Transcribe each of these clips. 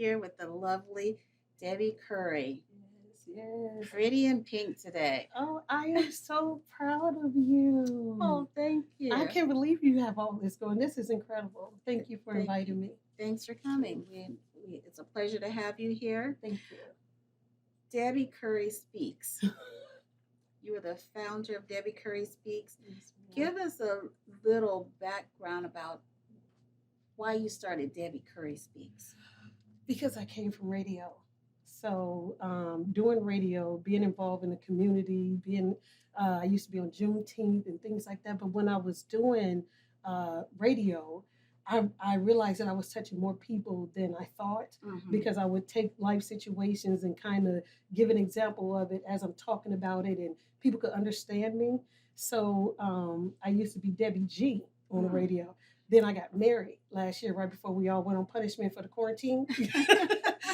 here with the lovely Debbie Curry. Yes. Pretty in pink today. Oh, I am so proud of you. Oh, thank you. I can't believe you have all this going. This is incredible. Thank you for Thank inviting you. me. Thanks for coming. It's a pleasure to have you here. Thank you. Debbie Curry Speaks. You are the founder of Debbie Curry Speaks. Yes, Give us a little background about why you started Debbie Curry Speaks. Because I came from radio. So doing radio, being involved in the community, I used to be on Juneteenth and things like that. But when I was doing radio, I realized that I was touching more people than I thought because I would take life situations and kind of give an example of it as I'm talking about it and people could understand me. So I used to be Debbie G on the radio. Then I got married last year, right before we all went on punishment for the quarantine.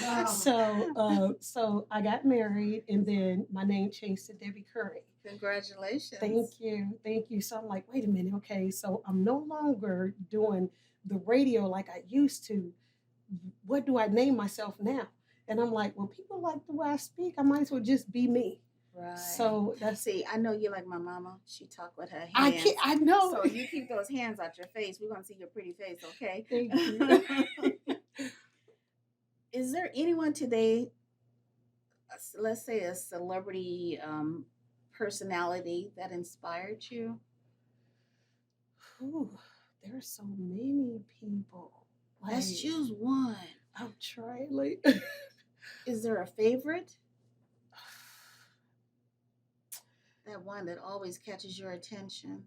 Wow. So I got married, and then my name changed to Debbie Curry. Congratulations. Thank you. So I'm like, wait a minute, okay. So I'm no longer doing the radio like I used to. What do I name myself now? And I'm like, well, people like the way I speak. I might as well just be me. Right. So I know you like my mama. She talk with her hands. I know. So you keep those hands out your face. We're gonna see your pretty face, okay? Thank you. Is there anyone today, let's say a celebrity personality that inspired you? Ooh, there are so many people. Let's choose one. I'm trying. Like, is there a favorite? That one that always catches your attention.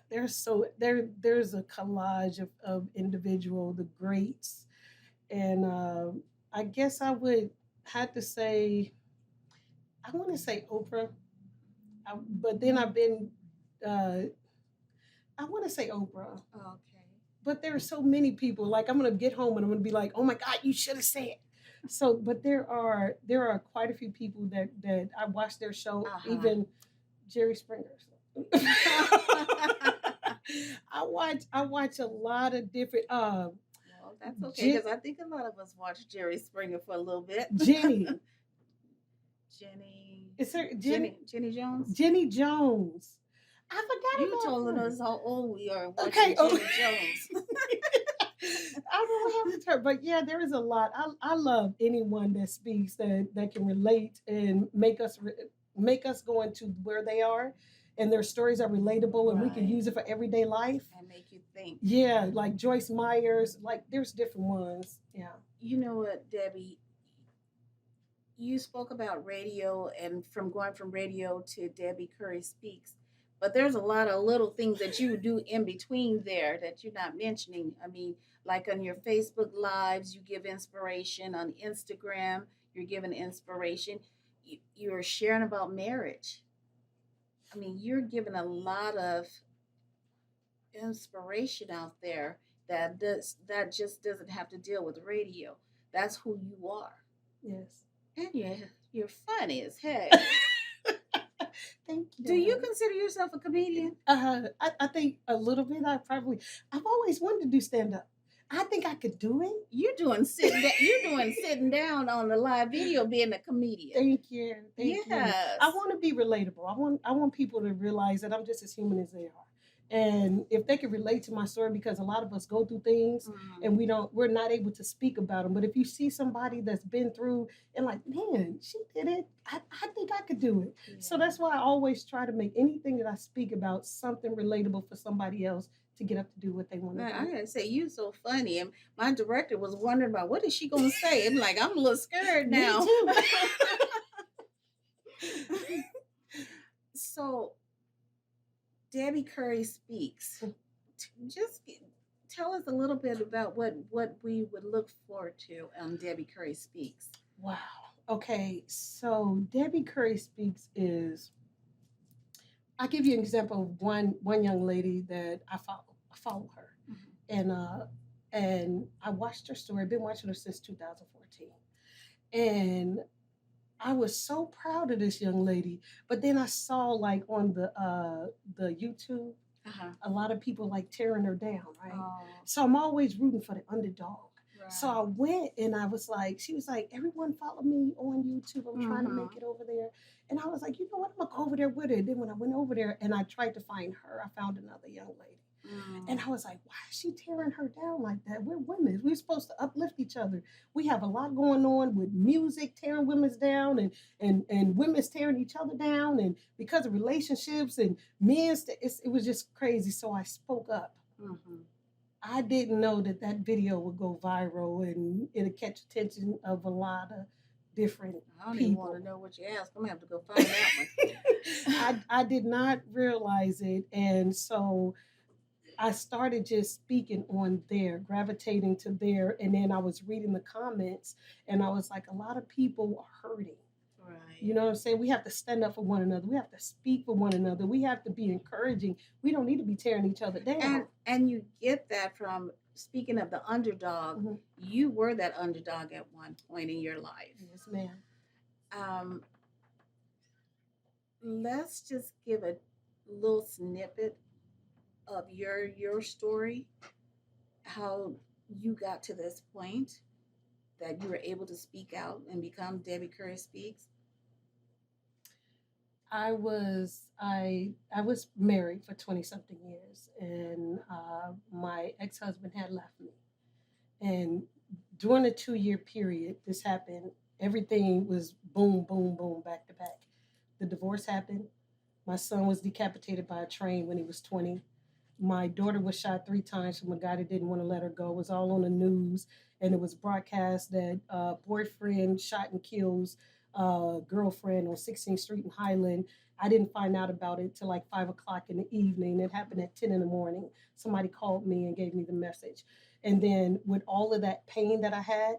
There's a collage of individual, the greats, and I guess I would have to say, I want to say Oprah, but then I've been, I want to say Oprah. Okay. But there are so many people. Like I'm gonna get home and I'm gonna be like, oh my God, you should have said. So, but there are quite a few people that I watch their show, even Jerry Springer. I watch a lot of different. Well, that's okay because I think a lot of us watched Jerry Springer for a little bit. Jenny. Is there Jenny Jones? Jenny Jones. I forgot you told us how old we are watching Jenny Jones. I don't have the term, but yeah, there is a lot. I love anyone that speaks that can relate and make us go into where they are, and their stories are relatable, and we can use it for everyday life and make you think. Yeah, like Joyce Myers. Like there's different ones. Yeah. You know what, Debbie? You spoke about radio and from going from radio to Debbie Curry Speaks. But there's a lot of little things that you do in between there that you're not mentioning. I mean, like on your Facebook Lives, you give inspiration. On Instagram, you're giving inspiration. You're sharing about marriage. I mean, you're giving a lot of inspiration out there that just doesn't have to deal with radio. That's who you are. Yes. And you're funny as heck. Thank you. Do you consider yourself a comedian? I think a little bit. I've always wanted to do stand up. I think I could do it. You're doing sitting down on the live video being a comedian. Thank you. Thank you. I want to be relatable. I want people to realize that I'm just as human as they are. And if they can relate to my story, because a lot of us go through things and we're not able to speak about them. But if you see somebody that's been through and like, man, she did it, I think I could do it. Yeah. So that's why I always try to make anything that I speak about something relatable for somebody else to get up to do what they want to do. I gotta say, you're so funny. And my director was wondering about what is she gonna say. I'm like, I'm a little scared now. Me too. So Debbie Curry Speaks. Just tell us a little bit about what we would look forward to on Debbie Curry Speaks. Wow. Okay, so Debbie Curry Speaks is, I'll give you an example of one young lady that I follow her. And I watched her story. I've been watching her since 2014. And I was so proud of this young lady, but then I saw like on the YouTube, a lot of people like tearing her down, right? Oh. So I'm always rooting for the underdog. So I went and I was like, she was like, everyone follow me on YouTube. I'm trying to make Mhm. it over there. And I was like, you know what? I'm gonna go over there with her. Then when I went over there and I tried to find her, I found another young lady. And Mm. I was like, why is she tearing her down like that? We're women. We're supposed to uplift each other. We have a lot going on with music tearing women's down and women's tearing each other down. And because of relationships and men's, it was just crazy. So I spoke up. Mhm. I didn't know that that video would go viral and it'll catch attention of a lot of different I don't even want to people. know what you asked. I'm gonna have to go find that one. I did not realize it. And so I started just speaking on there, gravitating to there. And then I was reading the comments and I was like, a lot of people are hurting. You Right. know what I'm saying? We have to stand up for one another. We have to speak for one another. We have to be encouraging. We don't need to be tearing each other down. And you get that from speaking of the underdog. Mhm. You were that underdog at one point in your life. Yes, ma'am. Um, let's just give a little snippet of your story, how you got to this point that you were able to speak out and become Debbie Curry Speaks. I was married for 20 something years, and my ex husband had left me. And during a 2 year period, this happened. Everything was boom, boom, boom, back to back. The divorce happened. My son was decapitated by a train when he was 20. My daughter was shot 3 times from a guy that didn't want to let her go. It was all on the news, and it was broadcast that boyfriend shot and kills girlfriend on 16th Street in Highland. I didn't find out about it till like 5 o'clock in the evening. It happened at 10 in the morning. Somebody called me and gave me the message. And then with all of that pain that I had,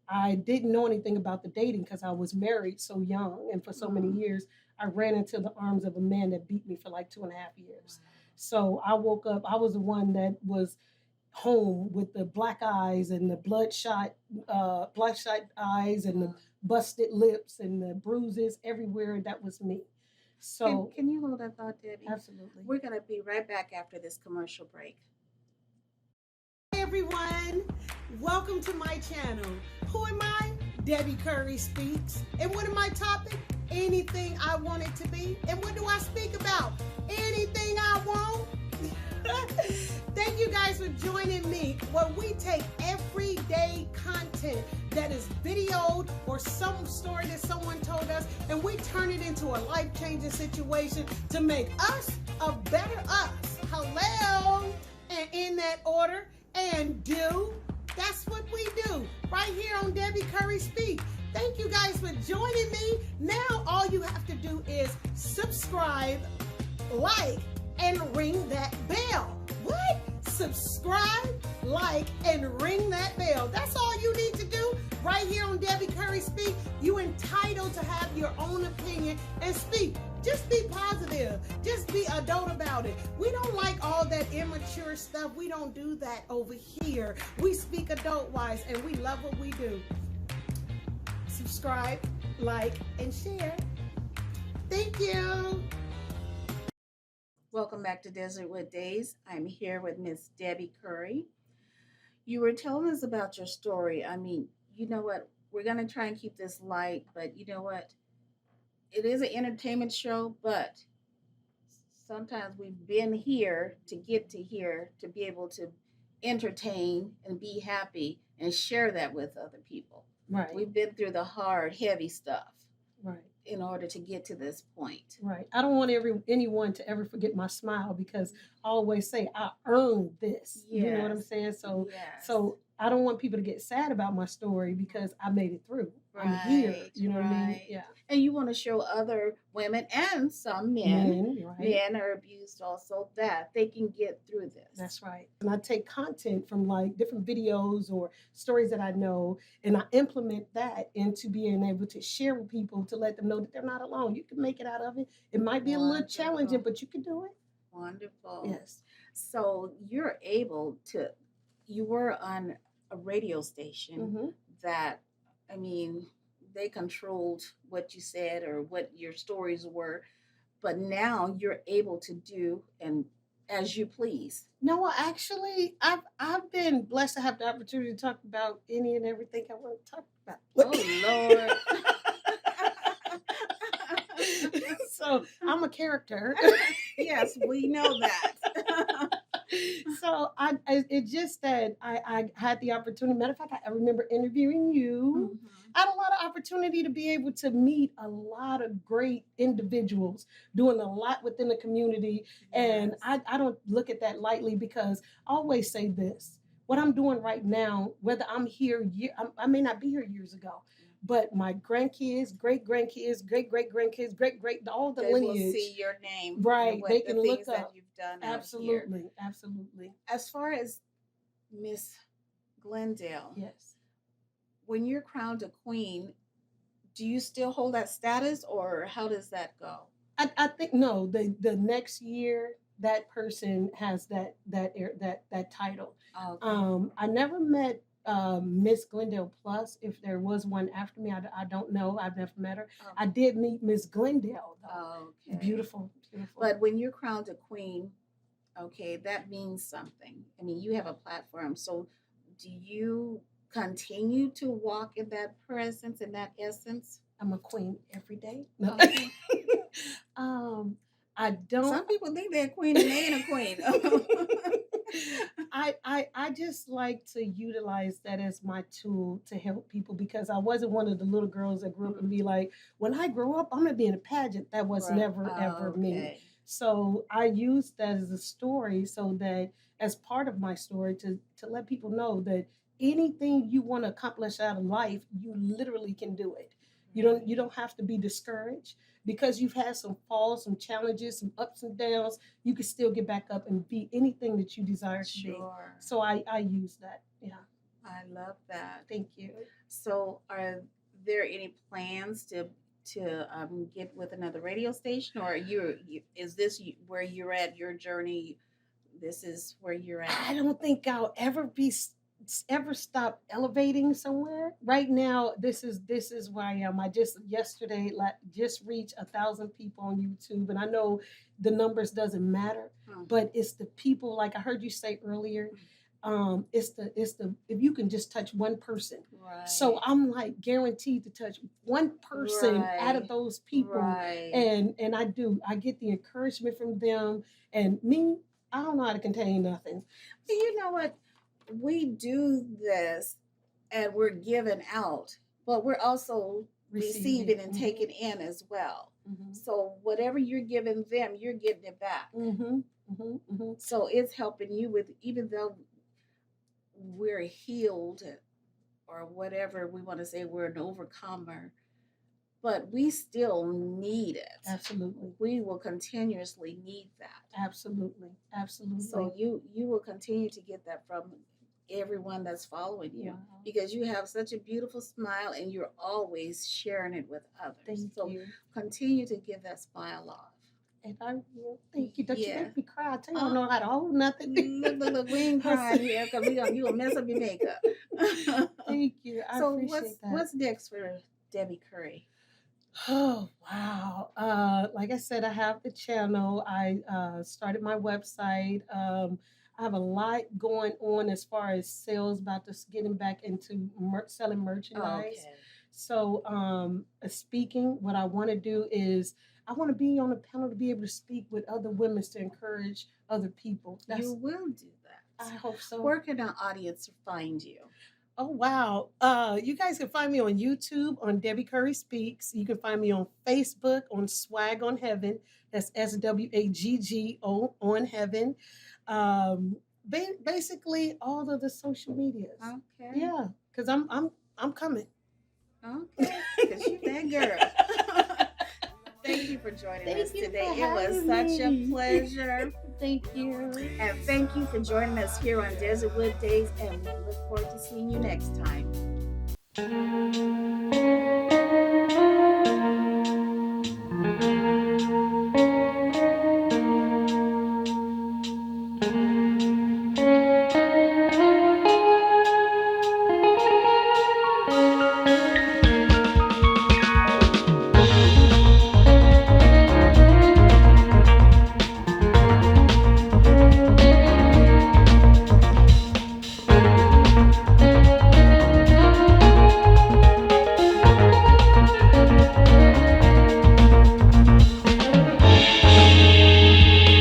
I didn't know anything about the dating because I was married so young and for so many Mm. years. I ran into the arms of a man that beat me for like 2.5 years. So I woke up, I was the one that was home with the black eyes and the bloodshot eyes and the busted lips and the bruises everywhere. That was me. So Can you hold that thought, Debbie? absolutely. We're gonna be right back after this commercial break. Hey everyone, welcome to my channel. Who am I? Debbie Curry Speaks. And what am my topic? Anything I want it to be. And what do I speak about? Anything I want. Thank you guys for joining me where we take everyday content that is videoed or some story that someone told us and we turn it into a life-changing situation to make us a better us. Hello! And in that order, and do. That's what we do right here on Debbie Curry Speak. Thank you guys for joining me. Now all you have to do is subscribe, like, and ring that bell. What? Subscribe, like, and ring that bell. That's all you need to do right here on Debbie Curry Speak. You entitled to have your own opinion and speak. Just be positive. Just be adult about it. We don't like all that immature stuff. We don't do that over here. We speak adult-wise, and we love what we do. Subscribe, like, and share. Thank you. Welcome back to Desertwood Days. I'm here with Miss Debbie Curry. You were telling us about your story. I mean, you know what? We're gonna try and keep this light, but you know what? It is an entertainment show, but sometimes we've been here to get to here to be able to entertain and be happy and share that with other people. Right. We've been through the hard, heavy stuff Right. in order to get to this point. Right. I don't want anyone to ever forget my smile because I always say I earned this. You know what I'm Yes. saying? So Yes. so I don't want people to get sad about my story because I made it through. I'm here. Right, You know what I mean? right. Yeah. And you want to show other women and some men, Right. men are abused also, that they can get through this. That's right. And I take content from like different videos or stories that I know, and I implement that into being able to share with people to let them know that they're not alone. You can make it out of it. It might be a little Wonderful. challenging, but you can do it. Wonderful. Yes. So you're able to, you were on a radio station Mm-hmm. that, I mean, they controlled what you said or what your stories were, but now you're able to do and as you please. No, well, actually, I've been blessed to have the opportunity to talk about any and everything I want to talk about. Oh Lord. So I'm a character. Yes, we know that. So it's just that I had the opportunity. Matter of fact, I remember interviewing you. Mhm. I had a lot of opportunity to be able to meet a lot of great individuals doing a lot within the community. And Yes. I don't look at that lightly because I always say this: what I'm doing right now, whether I'm here, I may not be here years ago, but my grandkids, great grandkids, great great grandkids, great great, all the They will lineage, see your name and right? They what the can look things that up. you've done out here. Absolutely, absolutely. As far as Miss Glendale, Yes. when you're crowned a queen, do you still hold that status or how does that go? I think no. The next year that person has that title. Okay. I never met Miss Glendale Plus. If there was one after me, I don't know. I've never met her. Okay. I did meet Miss Glendale though. Okay. Beautiful, beautiful. But when you're crowned a queen, okay, that means something. I mean, you have a platform. So do you continue to walk in that presence and that essence? I'm a queen every day. No. Okay. I don't. Some people think they're a queen and they ain't a queen. I just like to utilize that as my tool to help people because I wasn't one of the little girls that grew up and be like, when I grow up, I'm gonna be in a pageant. That was Right. never ever me. Okay. So I use that as a story so that as part of my story to let people know that anything you want to accomplish out of life, you literally can do it. You don't have to be discouraged because you've had some falls, some challenges, some ups and downs. You can still get back up and be anything that you desire to be. Sure. So I use that. Yeah. I love that. Thank you. So, are there any plans to get with another radio station, or is this where you're at your journey? This is where you're at. I don't think I'll ever stop elevating somewhere. Right now, this is where I am. I just yesterday just reached 1,000 people on YouTube, and I know the numbers doesn't matter, but it's the people. Like I heard you say earlier, it's the if you can just touch one person. Right. So I'm like guaranteed to touch one person out of those people, Right. and I get the encouragement from them, and me. I don't know how to contain nothing. But you know what? We do this and we're giving out, but we're also receiving and taking in as well. Mm-hmm. So whatever you're giving them, you're getting it back. Mm-hmm. Mm-hmm. Mm-hmm. So it's helping you with, even though we're healed or whatever we want to say, we're an overcomer, but we still need it. Absolutely. We will continuously need that. Absolutely. Absolutely. So you will continue to get that from everyone that's following you because you have such a beautiful smile and you're always sharing it with others. Thank you. Continue to give that smile off. And I will. Thank you. Don't you make me cry. I tell you, I don't know how to hold nothing. Look, we ain't crying here because you gonna mess up your makeup. Thank you. I appreciate that. What's next for Debbie Curry? Oh, wow. Like I said, I have the channel. I started my website. I have a lot going on as far as sales, about this getting back into selling merchandise. Okay. So speaking, what I want to do is I want to be on a panel to be able to speak with other women to encourage other people. You will do that. I hope so. Where can our audience find you? Oh, wow. You guys can find me on YouTube on Debbie Curry Speaks. You can find me on Facebook on Swag on Heaven. That's SWAGG on Heaven. Basically all of the social medias. Okay. Yeah, because I'm coming. Okay. Because you're that girl. Thank you for joining us today. It was such a pleasure. Thank you. And thank you for joining us here on Desertwood Days, and we look forward to seeing you next time.